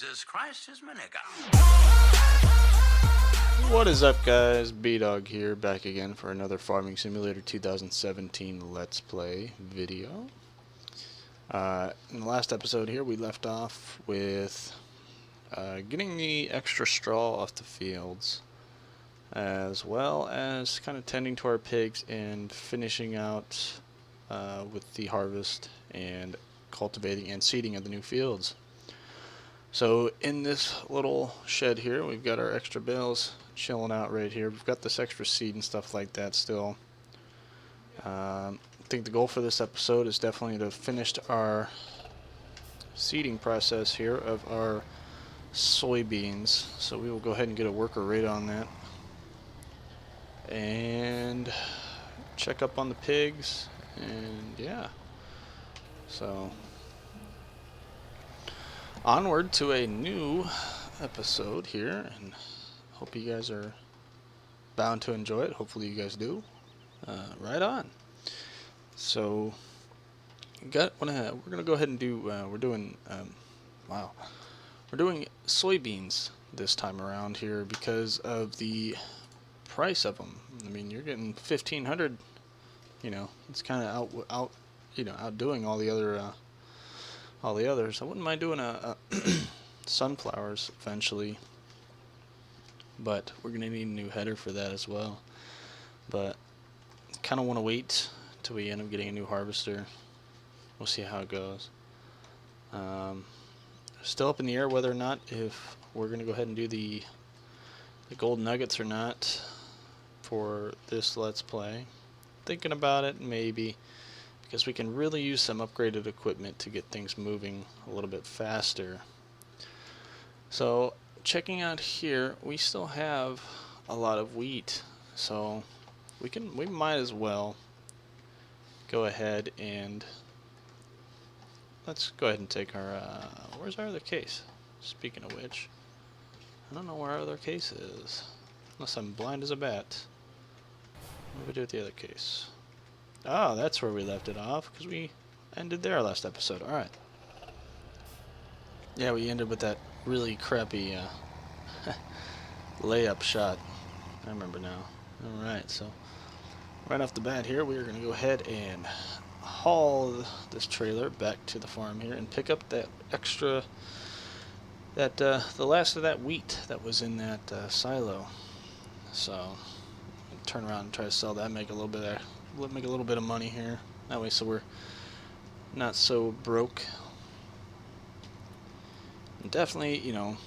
Jesus Christ is my nigga. What is up, guys? B-Dog here, back again for another Farming Simulator 2017 Let's Play video. In the last episode here, we left off with getting the extra straw off the fields, as well as kind of tending to our pigs and finishing out with the harvest and cultivating and seeding of the new fields. So in this little shed here, we've got our extra bales chilling out right here. We've got this extra seed and stuff like that still. I think the goal for this episode is definitely to finish our seeding process here of our soybeans. So we will go ahead and get a worker rate on that. And check up on the pigs. And yeah. So onward to a new episode here, and hope you guys are bound to enjoy it. Hopefully you guys do. Right on. So we're gonna go ahead and do we're doing soybeans this time around here because of the price of them. I mean, you're getting 1,500. You know, it's kind of outdoing all the others. I wouldn't mind doing a sunflowers eventually, but we're gonna need a new header for that as well. But kind of want to wait till we end up getting a new harvester. We'll see how it goes. Still up in the air whether or not if we're gonna go ahead and do the gold nuggets or not for this Let's Play. Thinking about it, maybe, because we can really use some upgraded equipment to get things moving a little bit faster. So checking out here, we still have a lot of wheat, so we might as well go ahead and let's go ahead and take our where's our other case? Speaking of which, I don't know where our other case is, unless I'm blind as a bat. What do we do with the other case? Oh, that's where we left it off, because we ended there last episode. Alright. Yeah, we ended with that really crappy layup shot. I remember now. Alright, so right off the bat here, we are going to go ahead and haul this trailer back to the farm here and pick up that extra, the last of that wheat that was in that silo. So turn around and try to sell that, make a little bit of money here. That way, so we're not so broke. And definitely, you know,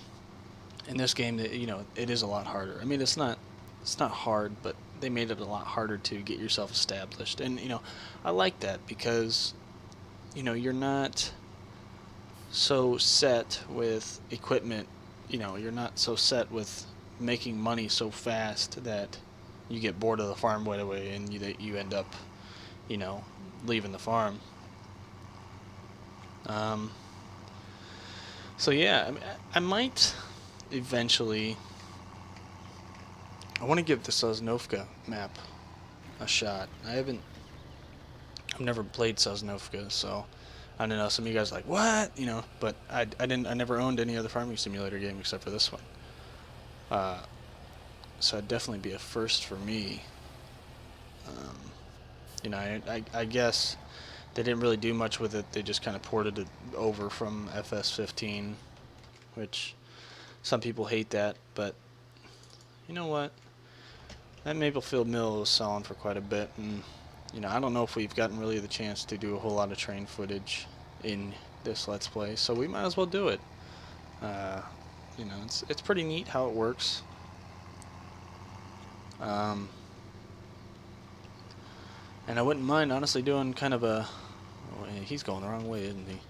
in this game, you know, it is a lot harder. I mean, it's not hard, but they made it a lot harder to get yourself established. And you know, I like that because, you know, you're not so set with equipment. You know, you're not so set with making money so fast that you get bored of the farm right away and you end up, you know, leaving the farm. So yeah, I mean, I might eventually. I want to give the Sosnovka map a shot. I've never played Sosnovka, so I don't know. Some of you guys are like, what? You know, but I never owned any other farming simulator game except for this one. So it'd definitely be a first for me. You know, I guess they didn't really do much with it. They just kind of ported it over from FS15, which some people hate that, but you know what? That Maplefield Mill was selling for quite a bit, and you know, I don't know if we've gotten really the chance to do a whole lot of train footage in this Let's Play, so we might as well do it. You know, it's pretty neat how it works. And I wouldn't mind, honestly, doing kind of a... Oh, he's going the wrong way, isn't he?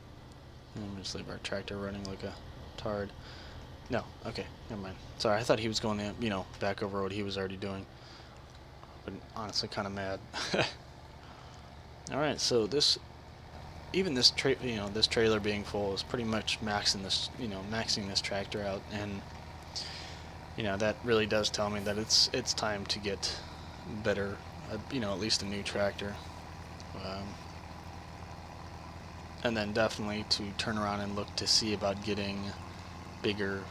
I'm going to just leave our tractor running like a tard. No, okay, never mind. Sorry, I thought he was going, you know, back over what he was already doing. But honestly, kind of mad. Alright, so this... Even this this trailer being full is pretty much maxing this tractor out, and you know, that really does tell me that it's time to get better, you know, at least a new tractor. And then definitely to turn around and look to see about getting bigger,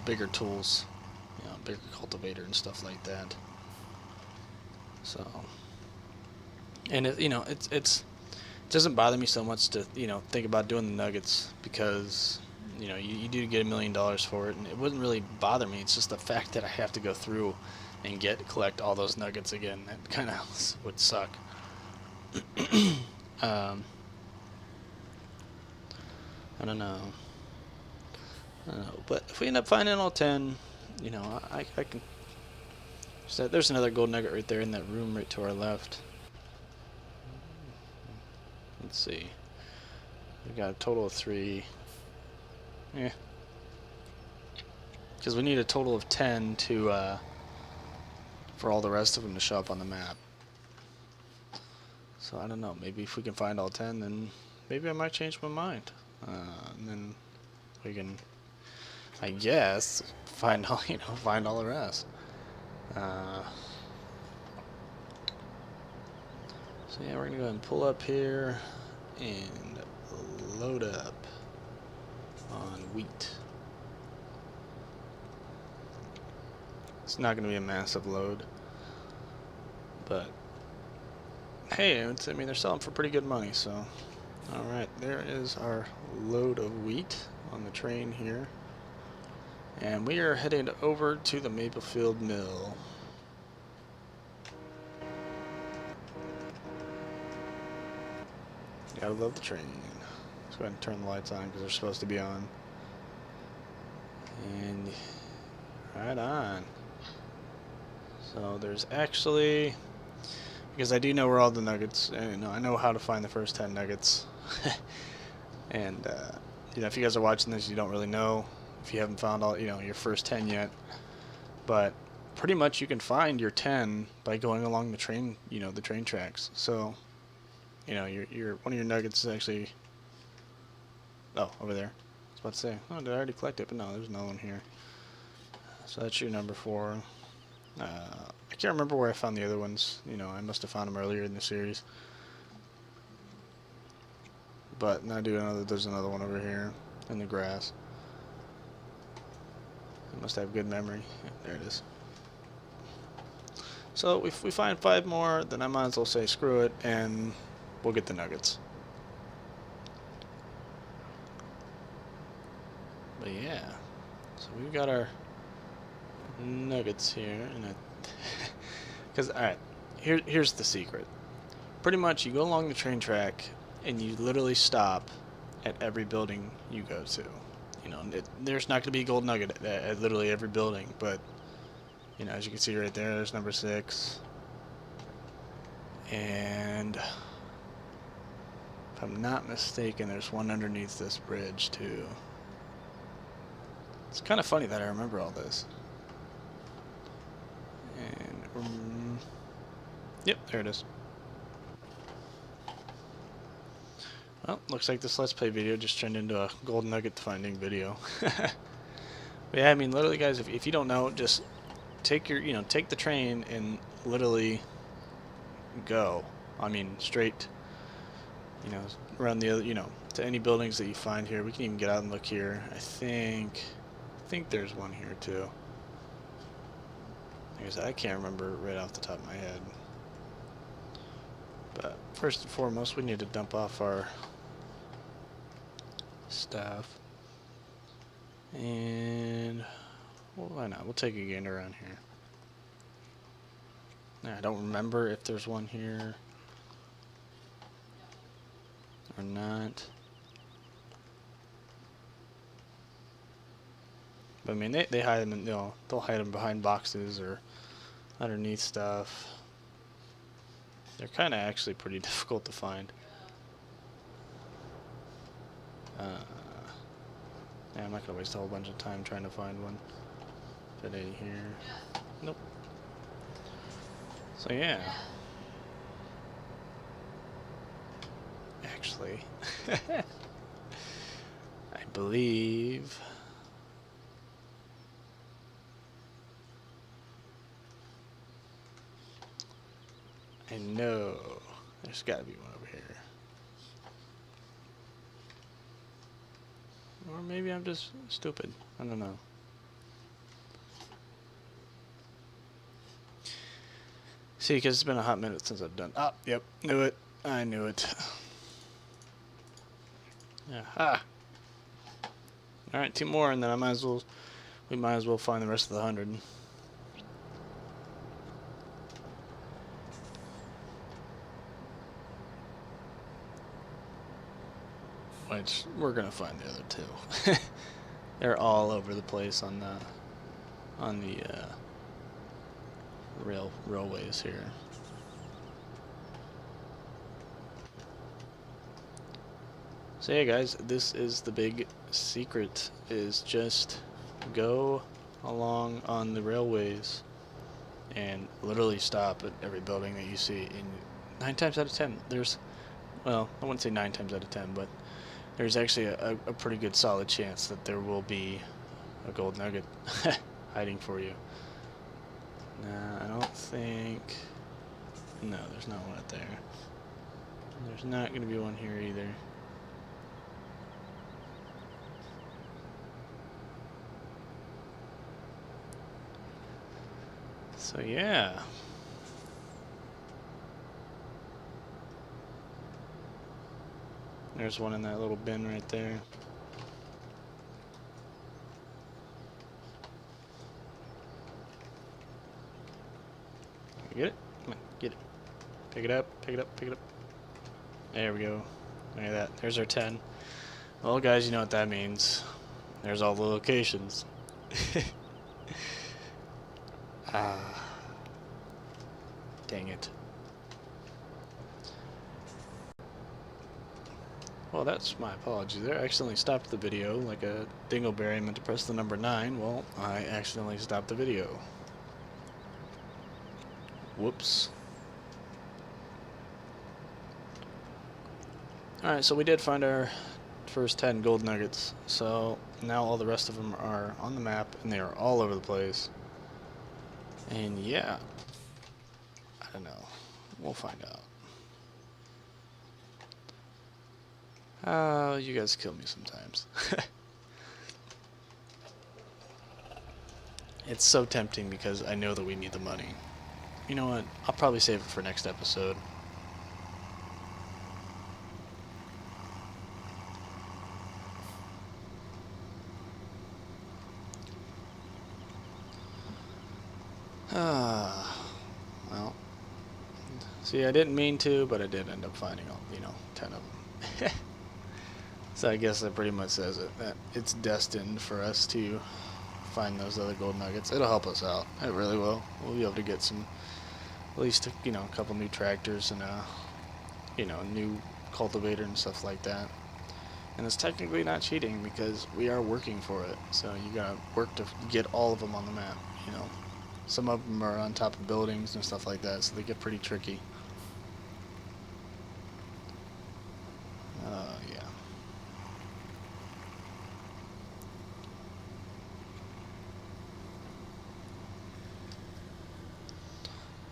bigger tools, bigger cultivator and stuff like that. So, and it doesn't bother me so much to think about doing the nuggets, because you do get $1 million for it, and it wouldn't really bother me. It's just the fact that I have to go through and collect all those nuggets again. That kind of would suck. I don't know. But if we end up finding all 10, I can. So there's another gold nugget right there in that room right to our left. Let's see. We got a total of 3. Yeah. Because we need a total of 10 to for all the rest of them to show up on the map. So I don't know. Maybe if we can find all 10, then maybe I might change my mind. And then we can, I guess, find all find all the rest. So yeah, we're gonna go ahead and pull up here and load up on wheat. It's not gonna be a massive load, but hey, I mean, they're selling for pretty good money. So, all right, there is our load of wheat on the train here, and we are headed over to the Maplefield Mill. Gotta love the train. Let's go ahead and turn the lights on because they're supposed to be on. And right on. So there's actually, because I do know where all the nuggets, and I know how to find the first 10 nuggets. And if you guys are watching this, you don't really know if you haven't found all your first 10 yet. But pretty much you can find your 10 by going along the train, the train tracks. So your one of your nuggets is actually, oh, over there. I was about to say, oh, did I already collect it? But no, there's no one here. So that's your number 4. I can't remember where I found the other ones. I must have found them earlier in the series. But I do know that there's another one over here in the grass. I must have good memory. Yeah, there it is. So if we find 5 more, then I might as well say screw it, and we'll get the nuggets. But yeah, so we've got our nuggets here, and because alright, here's the secret. Pretty much, you go along the train track, and you literally stop at every building you go to. There's not going to be a gold nugget at literally every building, but as you can see right there, there's number 6. And if I'm not mistaken, there's one underneath this bridge too. It's kind of funny that I remember all this. And yep, there it is. Well, looks like this Let's Play video just turned into a gold nugget finding video. But yeah, I mean, literally, guys, if you don't know, just take take the train and literally go. I mean, straight, around the other, to any buildings that you find here. We can even get out and look here. I think there's one here too. Like I said, I can't remember right off the top of my head. But first and foremost, we need to dump off our stuff. And well, why not? We'll take a gander around here. Now, I don't remember if there's one here or not. But I mean, they hide them, they'll hide them behind boxes or underneath stuff. They're kind of actually pretty difficult to find. Yeah, I'm not gonna waste a whole bunch of time trying to find one. If it ain't here, nope. So yeah. Actually, I believe. I know there's got to be one over here. Or maybe I'm just stupid. I don't know. See, because it's been a hot minute since I've done... Ah, yep, knew it. I knew it. Aha! Alright, 2 more, and then we might as well find the rest of the 100. Which, we're gonna find the other 2. They're all over the place on the railways here. So yeah, guys, this is the big secret, is just go along on the railways and literally stop at every building that you see. And 9 times out of 10, there's, well, I wouldn't say 9 times out of 10, but there's actually a pretty good solid chance that there will be a gold nugget hiding for you. Nah, I don't think... No, there's not one up there. There's not going to be one here either. So yeah. There's one in that little bin right there. Get it? Come on, get it. Pick it up, pick it up, pick it up. There we go. Look at that. There's our 10. Well, guys, you know what that means. There's all the locations. Ah. Dang it. Well, that's my apology there. I accidentally stopped the video like a dingleberry. I meant to press the number 9. Well, I accidentally stopped the video. Whoops. Alright, so we did find our first 10 gold nuggets. So now all the rest of them are on the map, and they are all over the place. And yeah, I don't know. We'll find out. You guys kill me sometimes. It's so tempting because I know that we need the money. You know what? I'll probably save it for next episode. Well, see, I didn't mean to, but I did end up finding, 10 of them. So I guess that pretty much says it, that it's destined for us to find those other gold nuggets. It'll help us out. It really will. We'll be able to get some, at least, a couple new tractors and a, new cultivator and stuff like that. And it's technically not cheating because we are working for it. So you gotta work to get all of them on the map, Some of them are on top of buildings and stuff like that, so they get pretty tricky. Yeah.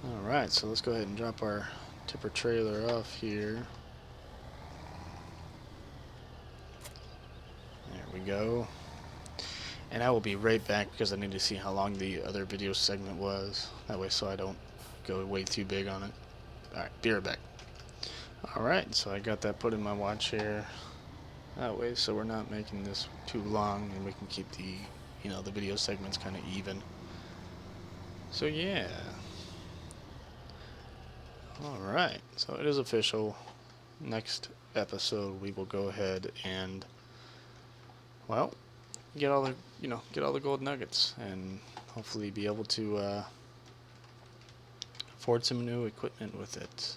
Alright, so let's go ahead and drop our tipper trailer off here. There we go. And I will be right back because I need to see how long the other video segment was. That way so I don't go way too big on it. Alright, be right back. Alright, so I got that put in my watch here. That way so we're not making this too long and we can keep the, the video segments kind of even. So yeah. Alright, so it is official. Next episode we will go ahead and, well, get all the gold nuggets and hopefully be able to afford some new equipment with it.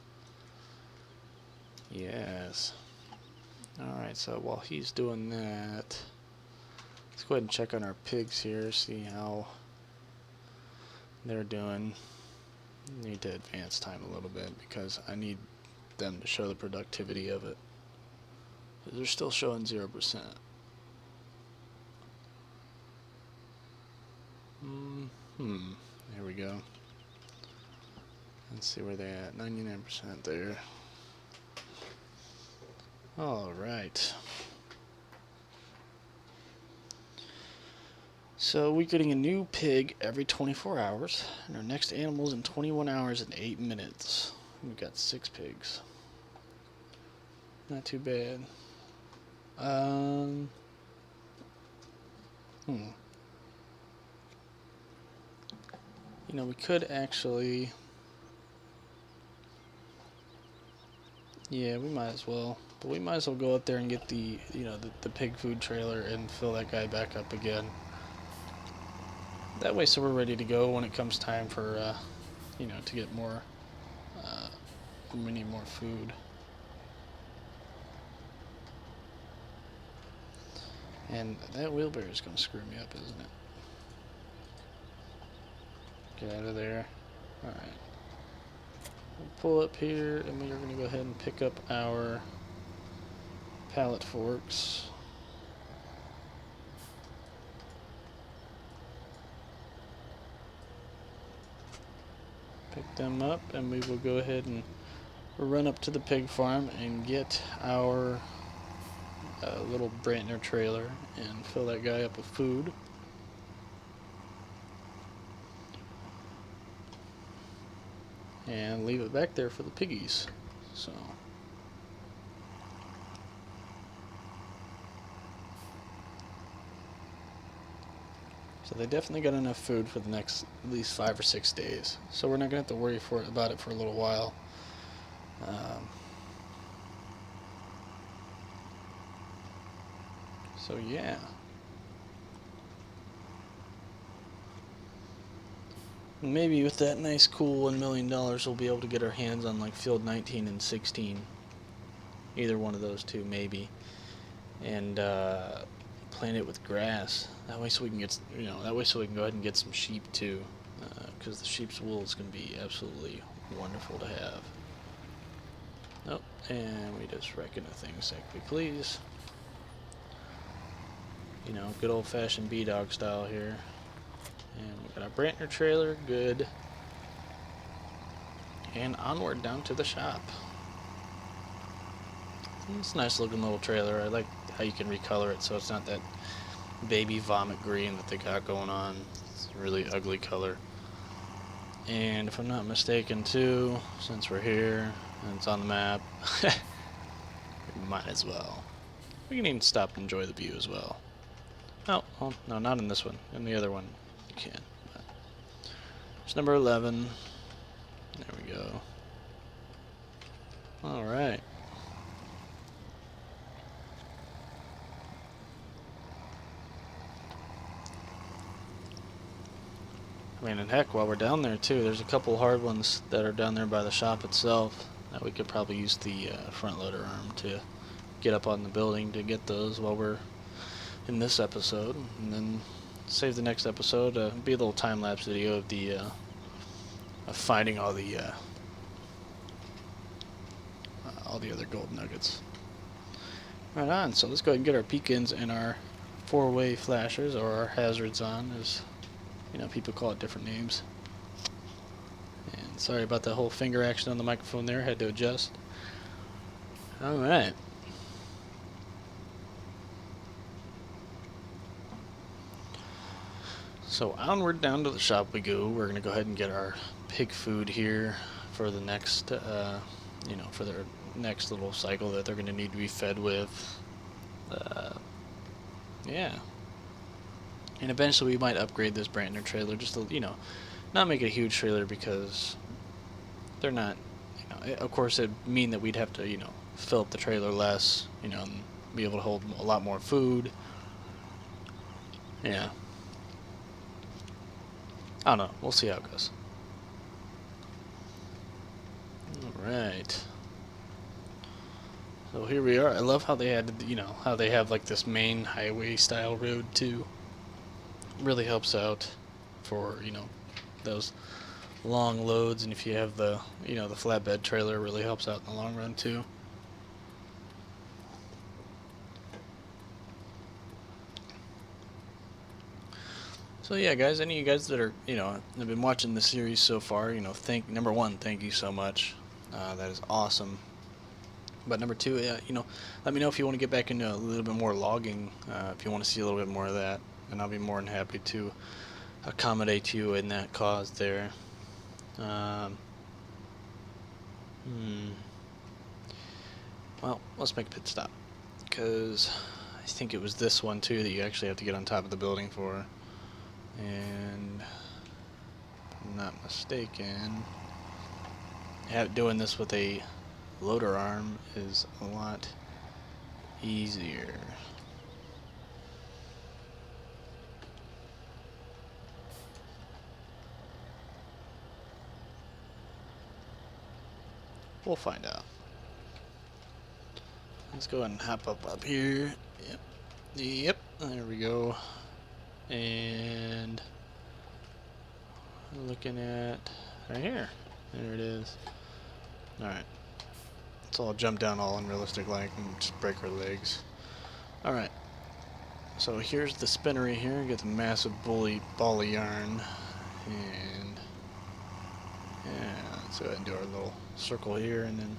Yes. Alright, so while he's doing that, let's go ahead and check on our pigs here, see how they're doing. Need to advance time a little bit because I need them to show the productivity of it. They're still showing 0%. There we go. Let's see where they at. 99% there. Alright. So we're getting a new pig every 24 hours, and our next animal's in 21 hours and 8 minutes. We've got 6 pigs. Not too bad. You know, we could actually... Yeah, we might as well. But we might as well go up there and get the, the pig food trailer and fill that guy back up again. That way, so we're ready to go when it comes time for, to get more, we need more food. And that wheelbarrow is going to screw me up, isn't it? Get out of there. Alright. We'll pull up here, and we are going to go ahead and pick up our pallet forks. Pick them up, and we will go ahead and run up to the pig farm and get our little Brantner trailer and fill that guy up with food. And leave it back there for the piggies. So they definitely got enough food for the next at least 5 or 6 days. So we're not gonna have to worry about it for a little while. So yeah. Maybe with that nice cool $1 million we'll be able to get our hands on like field 19 and 16. Either one of those two maybe. And plant it with grass. That way so we can get, that way so we can go ahead and get some sheep too. Because the sheep's wool is going to be absolutely wonderful to have. Nope, and we just reckon a thing sec we please. Good old-fashioned B-Dog style here. And we got our Brantner trailer, good. And onward down to the shop. It's a nice looking little trailer. I like how you can recolor it so it's not that baby vomit green that they got going on. It's a really ugly color. And if I'm not mistaken too, since we're here and it's on the map, we might as well. We can even stop and enjoy the view as well. Oh, well, no, not in this one. In the other one, you can. But it's number 11. There we go. All right. I mean, and heck, while we're down there too, there's a couple hard ones that are down there by the shop itself that we could probably use the front loader arm to get up on the building to get those while we're in this episode, and then save the next episode. Be a little time-lapse video of the of finding all the other gold nuggets. Right on. So let's go ahead and get our beacons and our 4-way flashers, or our hazards, on, as people call it different names. And sorry about that whole finger action on the microphone there. Had to adjust. All right. So onward down to the shop we go. We're going to go ahead and get our pig food here for the next, for their next little cycle that they're going to need to be fed with. Yeah. And eventually we might upgrade this Brantner trailer just to, not make it a huge trailer because they're not, of course it'd mean that we'd have to, fill up the trailer less, and be able to hold a lot more food. Yeah. I don't know. We'll see how it goes. Alright. So here we are. I love how they had, how they have like this main highway style road too. Really helps out for, those long loads, and if you have the, the flatbed trailer, it really helps out in the long run too. So yeah, guys, any of you guys that are, have been watching the series so far, number one, thank you so much. That is awesome. But number two, let me know if you want to get back into a little bit more logging, if you want to see a little bit more of that. and I'll be more than happy to accommodate you in that cause there. Well, let's make a pit stop, because I think it was this one too that you actually have to get on top of the building for, and if I'm not mistaken, doing this with a loader arm is a lot easier. We'll find out. Let's go ahead and hop up here. Yep, there we go. And we're looking at right here. There it is. Alright. Let's all jump down all unrealistic like and just break our legs. Alright. So here's the spinnery here. Get the massive ball of yarn. And yeah, let's go ahead and do our little circle here and then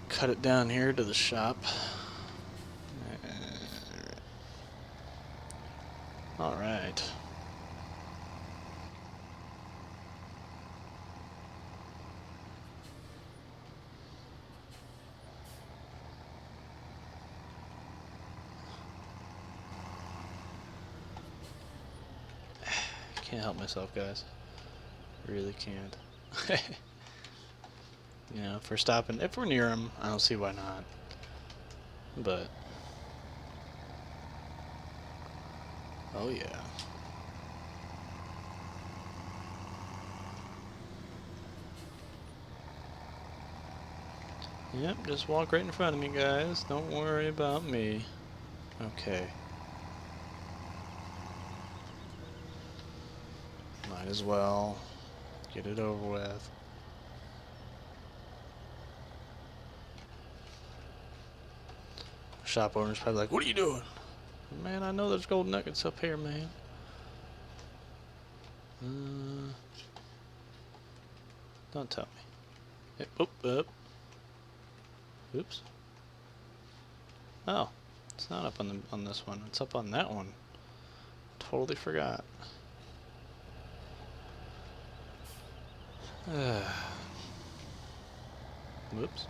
cut it down here to the shop. Alright. Can't help myself, guys. Really can't. You know, if we're stopping, if we're near them, I don't see why not. But oh yeah. Yep, just walk right in front of me, guys. Don't worry about me. Okay. Might as well get it over with. Shop owner's probably like, what are you doing? Man, I know there's gold nuggets up here, man. Don't tell me. Oop. Oops. Oh, it's not up on this one. It's up on that one. Totally forgot. Whoops.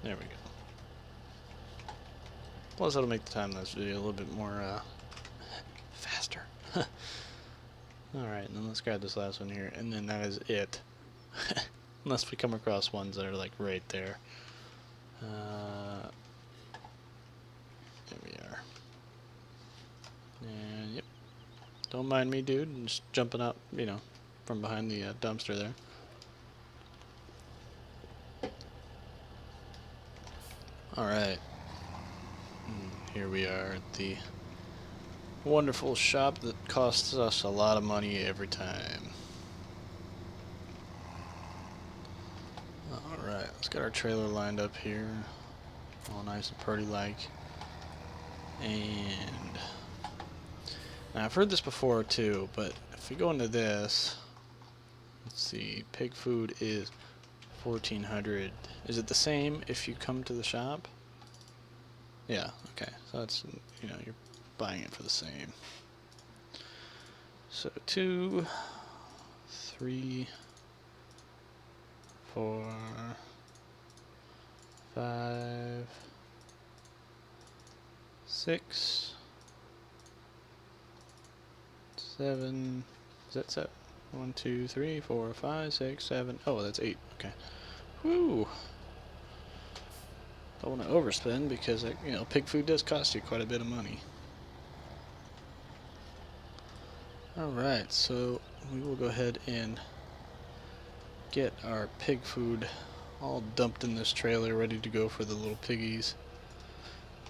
There we go. Plus, that'll make the time of this video a little bit more faster. Alright, and then let's grab this last one here, and then that is it. Unless we come across ones that are like right there. There we are. And yep. Don't mind me, dude. I'm just jumping up, you know, from behind the dumpster there. Alright. Here we are at the wonderful shop that costs us a lot of money every time. Alright, let's get our trailer lined up here. All nice and pretty like. And now I've heard this before too, but if we go into this, let's see, pig food is 1400. Is it the same if you come to the shop? Yeah, okay. So that's, you know, you're buying it for the same. So 2, 3, 4, 5, 6, 7. Is that 7? 1, 2, 3, 4, 5, 6, 7. Oh, that's 8. Okay. Woo! Don't want to overspend because, you know, pig food does cost you quite a bit of money. Alright, so we will go ahead and get our pig food all dumped in this trailer, ready to go for the little piggies.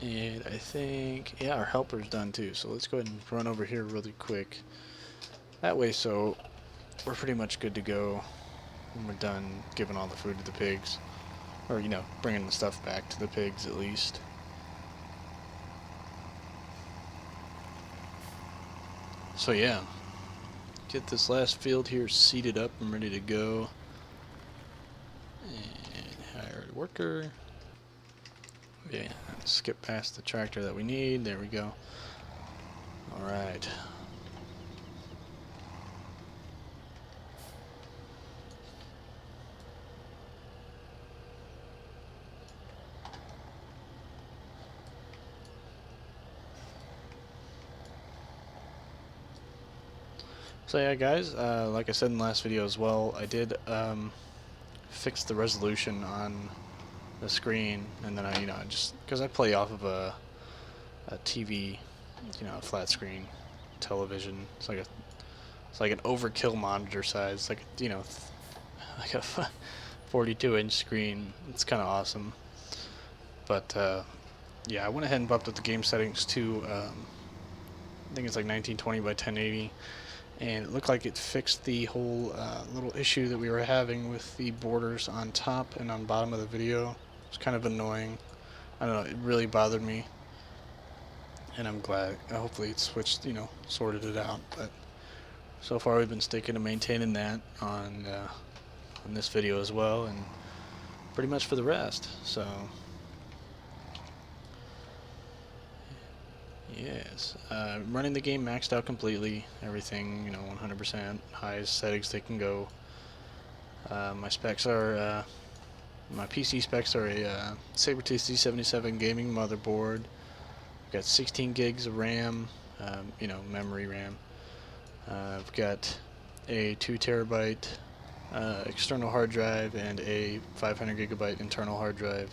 And I think, yeah, our helper's done too, so let's go ahead and run over here really quick. That way, so we're pretty much good to go when we're done giving all the food to the pigs. Or, you know, bringing the stuff back to the pigs at least. So yeah, get this last field here seated up and ready to go. And hire a worker. Yeah, skip past the tractor that we need. There we go. Alright. So yeah, guys, like I said in the last video as well, I did fix the resolution on the screen, and then I, just because I play off of a TV, a flat screen television. It's like an overkill monitor size, like like a 42-inch screen. It's kind of awesome. But yeah, I went ahead and bumped up the game settings to I think it's like 1920 by 1080. And it looked like it fixed the whole little issue that we were having with the borders on top and on bottom of the video. It's kind of annoying. I don't know, it really bothered me. And I'm glad, hopefully it switched, sorted it out. But so far we've been sticking to maintaining that on this video as well, and pretty much for the rest. So yes, running the game maxed out completely, everything, 100%, highest settings they can go. My specs are, my PC specs are a Sabertooth C77 gaming motherboard. I've got 16 gigs of RAM, memory RAM. I've got a 2 terabyte external hard drive and a 500 gigabyte internal hard drive.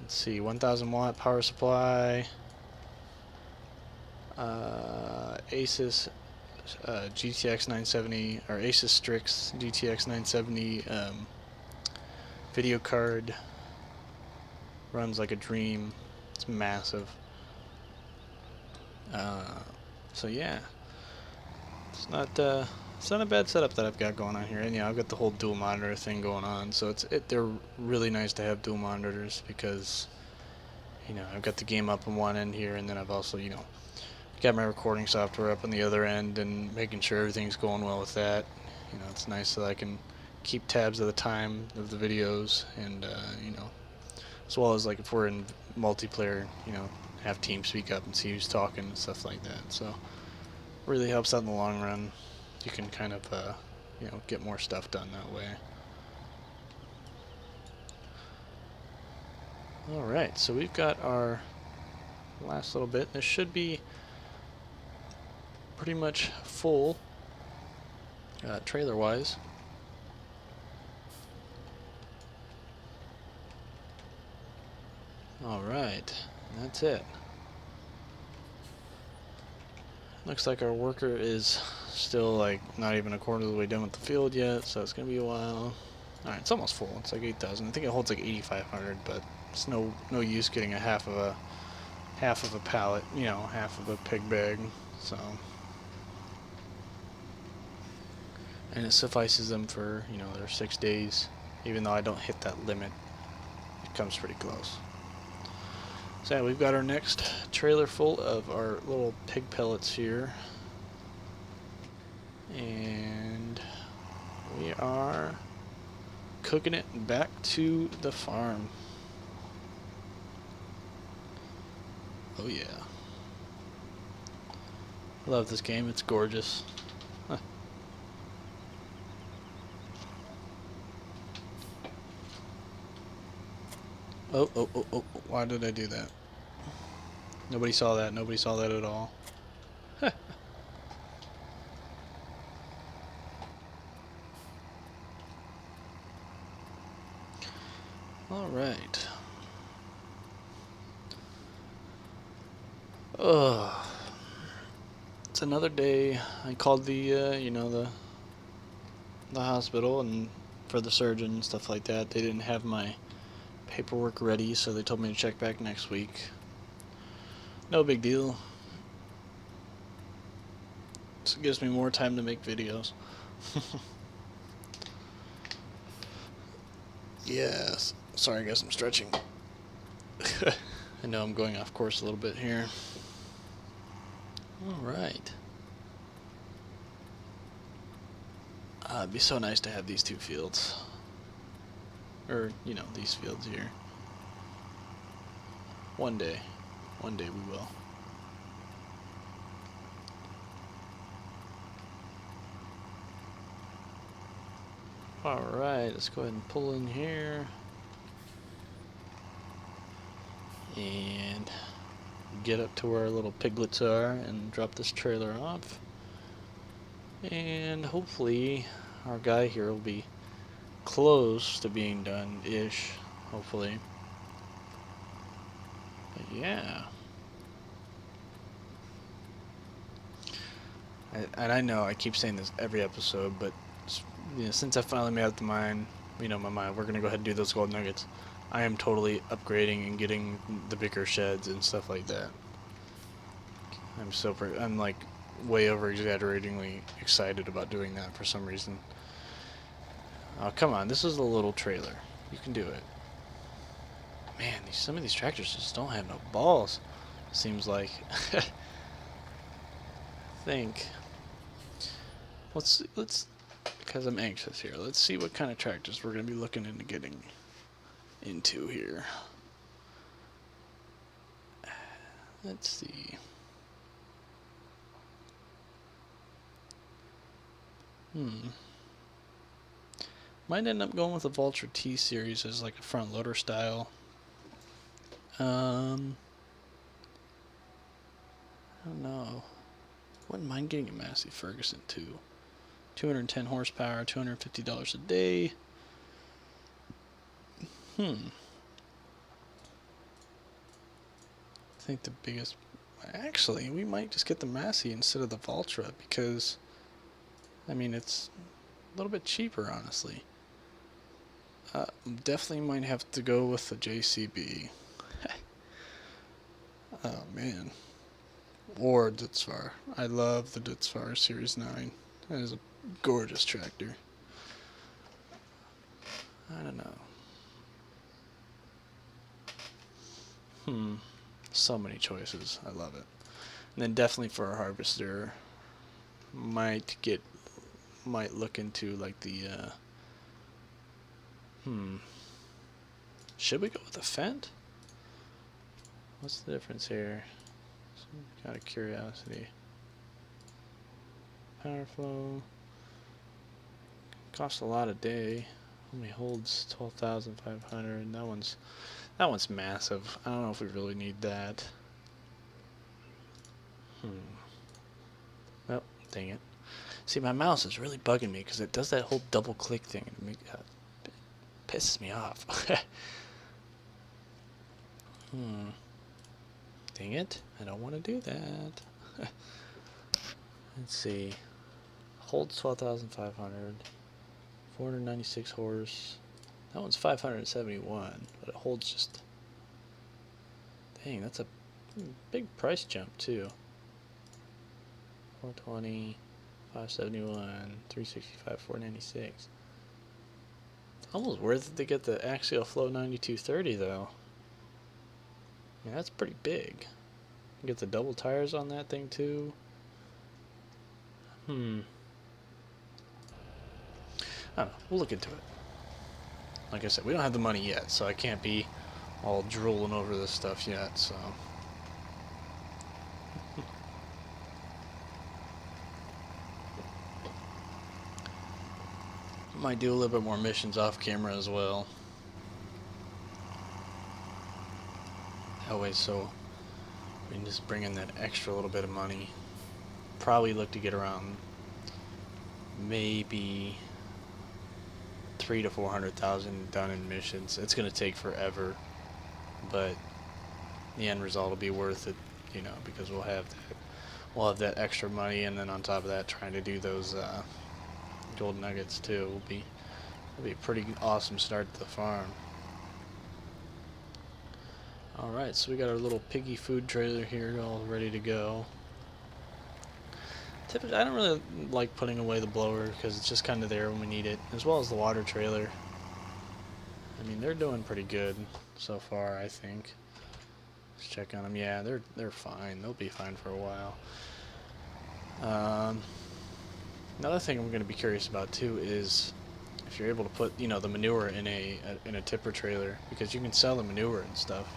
Let's see, 1000 watt power supply, Asus GTX 970, or Asus Strix GTX 970 video card. Runs like a dream. It's massive. So yeah, it's not a bad setup that I've got going on here. And I've got the whole dual monitor thing going on, so they're really nice to have dual monitors, because I've got the game up on one end here, and then I've also got my recording software up on the other end, and making sure everything's going well with that. It's nice that I can keep tabs of the time of the videos, and as well as, like, if we're in multiplayer, have team speak up and see who's talking and stuff like that. So really helps out in the long run. You can kind of get more stuff done that way. Alright, so we've got our last little bit. This should be pretty much full trailer wise. Alright, that's it. Looks like our worker is still, like, not even a quarter of the way done with the field yet, so it's gonna be a while. Alright, it's almost full. It's like 8,000. I think it holds like 8,500, but it's no use getting a half of a pallet, half of a pig bag. So, and it suffices them for their 6 days. Even though I don't hit that limit, it comes pretty close. So yeah, we've got our next trailer full of our little pig pellets here, and we are cooking it back to the farm. Oh yeah. I love this game, it's gorgeous. Huh. Oh, why did I do that? Nobody saw that, nobody saw that at all. Alright. Ugh. It's another day. I called the hospital, and for the surgeon and stuff like that. They didn't have my paperwork ready, so they told me to check back next week. No big deal. It gives me more time to make videos. Yes. Sorry, I guess I'm stretching. I know I'm going off course a little bit here. Alright. It'd be so nice to have these two fields. Or, you know, these fields here. One day we will. Alright, let's go ahead and pull in here. And get up to where our little piglets are and drop this trailer off. And hopefully our guy here will be close to being done-ish, hopefully. But yeah. And I know I keep saying this every episode, but you know, since I finally made up the mind, my mind, we're gonna go ahead and do those gold nuggets. I am totally upgrading and getting the bigger sheds and stuff like that. I'm like way over exaggeratingly excited about doing that for some reason. Oh, come on, this is a little trailer. You can do it. Man, some of these tractors just don't have no balls, seems like. I think. Let's, because I'm anxious here, let's see what kind of tractors we're going to be looking into getting into here. Let's see. Might end up going with the Vulture T series as like a front loader style. I don't know. Wouldn't mind getting a Massey Ferguson too. 210 horsepower, $250 a day. I think the biggest... Actually, we might just get the Massey instead of the Valtra because, I mean, it's a little bit cheaper, honestly. Definitely might have to go with the JCB. Oh, man. Or Dutzfar. I love the Dutzfar Series 9. That is a gorgeous tractor. I don't know. So many choices. I love it. And then definitely for our harvester, might look into like the should we go with the Fendt? What's the difference here? Out of curiosity. Power flow costs a lot a day. Only holds 12,500. That one's massive. I don't know if we really need that. Well, dang it. See, my mouse is really bugging me because it does that whole double click thing and it pisses me off. Dang it. I don't want to do that. Let's see. Holds 12,500. 496 horse. That one's 571, but it holds just... Dang, that's a big price jump, too. 420, 571, 365, 496. Almost worth it to get the Axial Flow 9230, though. Yeah, that's pretty big. Get the double tires on that thing, too. I don't know. We'll look into it. Like I said, we don't have the money yet, so I can't be all drooling over this stuff yet, so... Might do a little bit more missions off camera as well. That way, so we can just bring in that extra little bit of money. Probably look to get around maybe 300,000 to 400,000 done in missions. It's gonna take forever, but the end result will be worth it, you know, because we'll have that extra money, and then on top of that, trying to do those gold nuggets too will be a pretty awesome start to the farm. Alright, so we got our little piggy food trailer here all ready to go. Typically, I don't really like putting away the blower because it's just kind of there when we need it, as well as the water trailer. I mean, they're doing pretty good so far, I think. Let's check on them. Yeah, they're fine. They'll be fine for a while. Another thing I'm going to be curious about too is if you're able to put, you know, the manure in a tipper trailer, because you can sell the manure and stuff,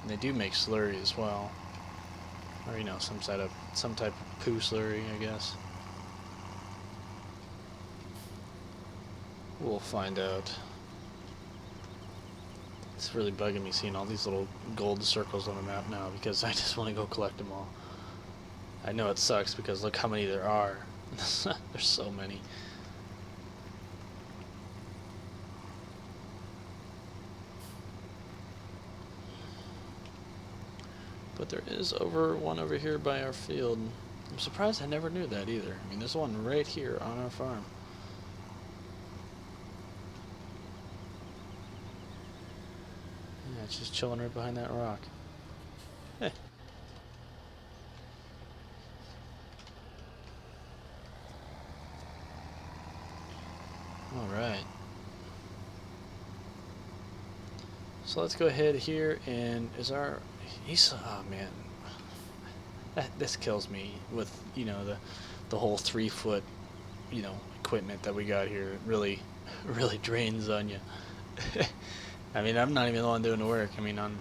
and they do make slurry as well, or you know, some type of poo slurry, I guess. We'll find out. It's really bugging me seeing all these little gold circles on the map now, because I just want to go collect them all. I know it sucks because look how many there are. There's so many. But there is one over here by our field. I'm surprised I never knew that either. I mean, there's one right here on our farm. Yeah, it's just chilling right behind that rock. Hey. Alright. So let's go ahead here and oh man. This kills me with, you know, the whole 3-foot, you know, equipment that we got here. It really drains on you. I mean, I'm not even the one doing the work. I mean, on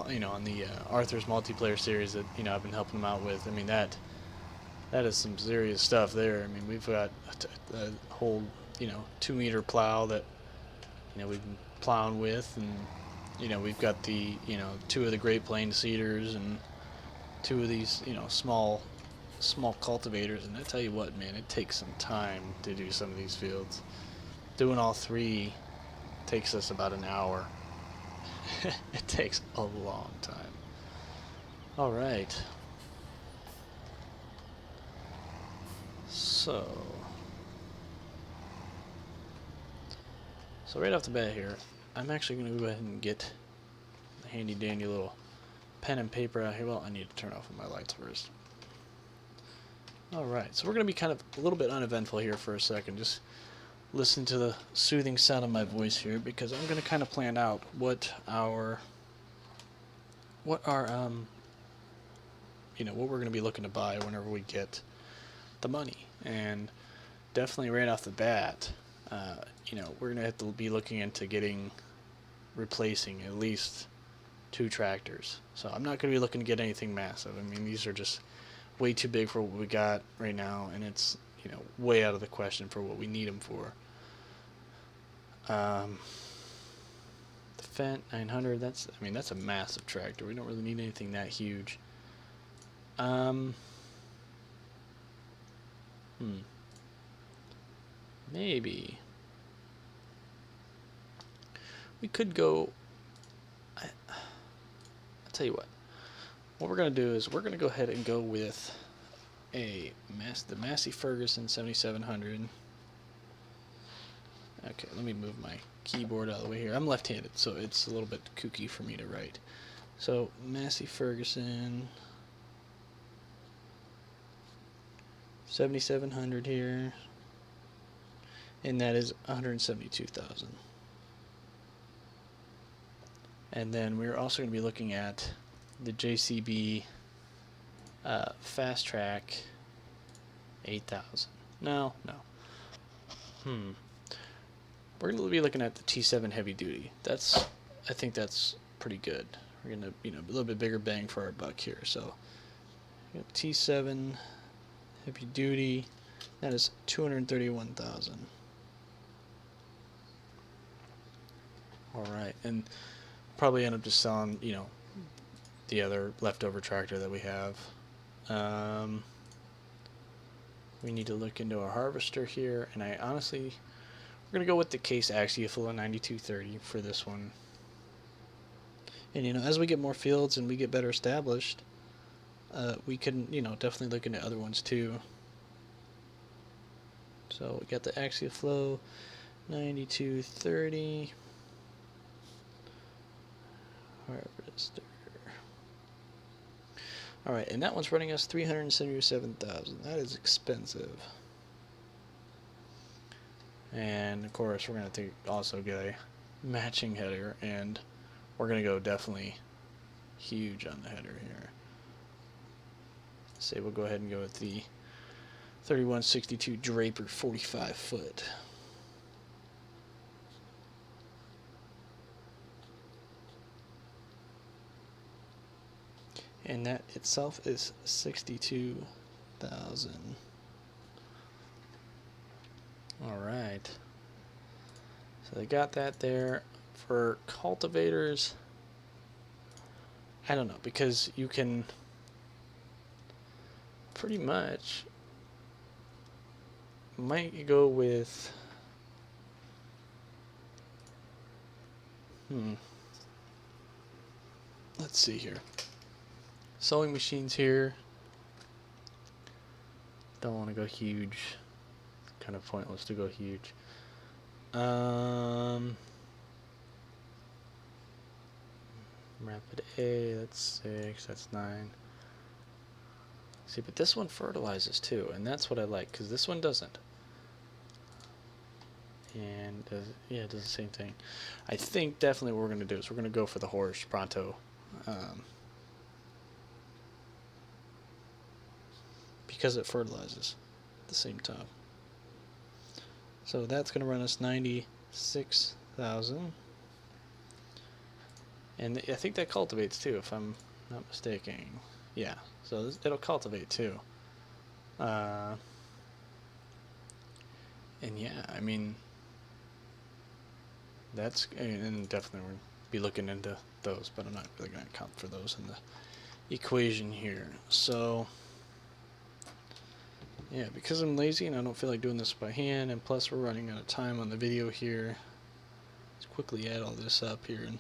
you know, on the Arthur's multiplayer series that, you know, I've been helping them out with. I mean, that is some serious stuff there. I mean, we've got a whole, you know, 2-meter plow that, you know, we've been plowing with, and you know, we've got the, you know, 2 of the Great Plains seeders and 2 of these, you know, small cultivators. And I tell you what, man, it takes some time to do some of these fields. Doing all 3 takes us about an hour. It takes a long time. All right. So right off the bat here, I'm actually going to go ahead and get the handy dandy little pen and paper out here. Well, I need to turn off my lights first. Alright, so we're going to be kind of a little bit uneventful here for a second. Just listen to the soothing sound of my voice here, because I'm going to kind of plan out what our you know, what we're going to be looking to buy whenever we get the money. And definitely right off the bat, you know, we're going to have to be looking into replacing at least 2 tractors. So I'm not going to be looking to get anything massive. I mean, these are just way too big for what we got right now, and it's, you know, way out of the question for what we need them for. The Fendt 900, I mean, that's a massive tractor. We don't really need anything that huge. Maybe we could go. I'll tell you what we're going to do is we're going to go ahead and go with the Massey Ferguson 7700. Okay, let me move my keyboard out of the way here. I'm left-handed, so it's a little bit kooky for me to write. So Massey Ferguson 7700 here, and that is 172,000. And then we're also going to be looking at the JCB Fast Track 8000. No. We're going to be looking at the T7 Heavy Duty. I think that's pretty good. We're going to, you know, a little bit bigger bang for our buck here. So T7 Heavy Duty, that is 231,000. All right, and probably end up just selling, you know, the other leftover tractor that we have. We need to look into our harvester here, and I honestly, we're going to go with the Case Axioflow 9230 for this one. And, you know, as we get more fields and we get better established, we can, you know, definitely look into other ones too. So we got the Axioflow 9230. Harvester. Alright, and that one's running us 377,000. That is expensive. And of course, we're going to also get a matching header, and we're going to go definitely huge on the header here. Say we'll go ahead and go with the 3162 Draper 45 foot. and that itself is 62,000. Alright, so they got that there. For cultivators, I don't know, because you can pretty much might go with let's see here. Sewing machines here. Don't want to go huge. Kind of pointless to go huge. Rapid A, that's 6, that's 9. See, but this one fertilizes too, and that's what I like, because this one doesn't. And yeah, it does the same thing. I think definitely what we're going to do is we're going to go for the horse pronto. Because it fertilizes at the same time. So that's going to run us 96,000. And I think that cultivates too, if I'm not mistaken. Yeah, so it'll cultivate too. And yeah, I mean, that's, and definitely we'll be looking into those, but I'm not really going to account for those in the equation here. So yeah, because I'm lazy and I don't feel like doing this by hand, and plus we're running out of time on the video here, let's quickly add all this up here. And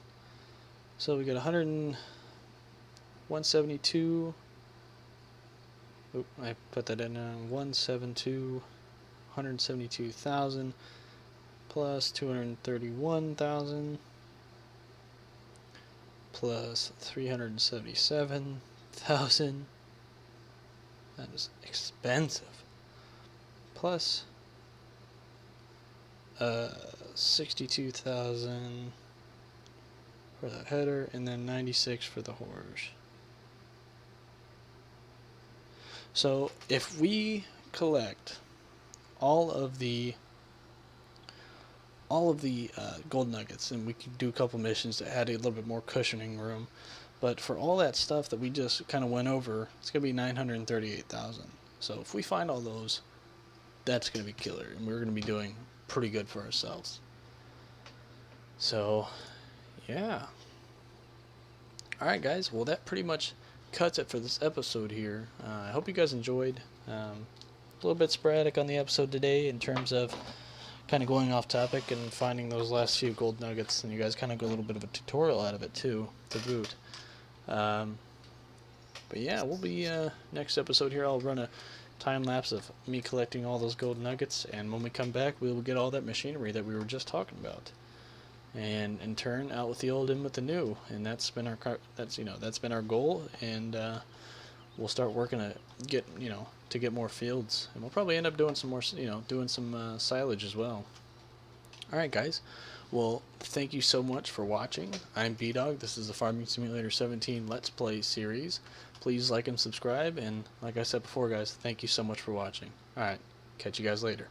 so we got 172. Oop, I put that in 172,000 plus 231,000 plus 377,000. That is expensive. Plus 62,000 for the header, and then 96 for the horse. So if we collect all of the gold nuggets, and we could do a couple missions to add a little bit more cushioning room, but for all that stuff that we just kind of went over, it's going to be 938,000. So if we find all those, that's going to be killer, and we're going to be doing pretty good for ourselves. So yeah. Alright guys, well that pretty much cuts it for this episode here. I hope you guys enjoyed. A little bit sporadic on the episode today in terms of kind of going off topic and finding those last few gold nuggets, and you guys kind of got a little bit of a tutorial out of it too, to boot. But yeah, we'll be next episode here, I'll run a time lapse of me collecting all those gold nuggets, and when we come back we will get all that machinery that we were just talking about, and in turn out with the old in with the new. And that's been our goal, and we'll start working to get more fields, and we'll probably end up doing some more silage as well. Alright guys, well thank you so much for watching. I'm B-Dog. This is the Farming Simulator 17 Let's Play series. Please like and subscribe, and like I said before guys, thank you so much for watching. Alright, catch you guys later.